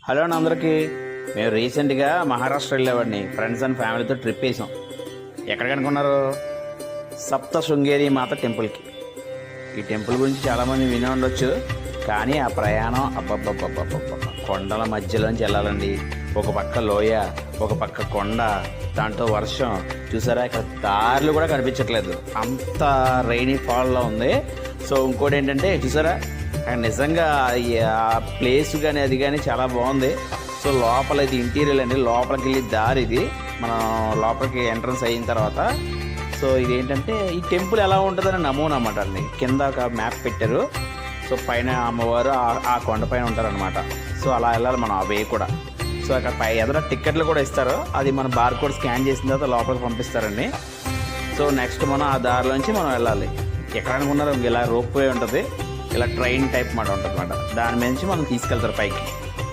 Hello అండి అందరికీ. మేము రీసెంట్గా మహారాష్ట్ర వెళ్ళేవాడిని ఫ్రెండ్స్ అండ్ ఫ్యామిలీతో ట్రిప్ వేసాం. ఎక్కడికి అనుకున్నారు? సప్త శృంగేరి మాత టెంపుల్కి. ఈ టెంపుల్ గురించి చాలామంది వినే ఉండొచ్చు, కానీ ఆ ప్రయాణం అబ్బబ్బబ్బబ్బబ్బ కొండల మధ్యలోంచి వెళ్ళాలండి. ఒక పక్క లోయ, ఒక పక్క కొండ, దాంట్లో వర్షం. చూసారా, ఇక్కడ దారులు కూడా కనిపించట్లేదు, అంత రైనీ ఫాల్లో ఉంది. సో ఇంకోటి ఏంటంటే చూసారా, నిజంగా ఆ ప్లేస్ కానీ అది కానీ చాలా బాగుంది. సో లోపల ఇది ఇంటీరియర్ అండి, లోపలికి వెళ్ళి దారి ఇది. మనం లోపలికి ఎంట్రన్స్ అయిన తర్వాత సో ఇదేంటంటే ఈ టెంపుల్ ఎలా ఉంటుందని నమూనా అన్నమాట అండి. కింద ఒక మ్యాప్ పెట్టారు. సో పైన అమ్మవారు ఆ కొండ పైన ఉంటారనమాట. సో అలా వెళ్ళాలి మనం అవే కూడా. సో అక్కడ ఎదుర టికెట్లు కూడా ఇస్తారు, అది మన బార్ కోడ్ స్కాన్ చేసిన తర్వాత లోపలికి పంపిస్తారండి. సో నెక్స్ట్ మనం ఆ దారిలోంచి మనం వెళ్ళాలి. ఎక్కడ అనుకున్నారు, ఇలా రోప్ వే ఉంటుంది, ఇలా ట్రైన్ టైప్ మాట ఉంటుంది అన్నమాట. దాని మీద నుంచి మనం తీసుకెళ్తారు పైకి.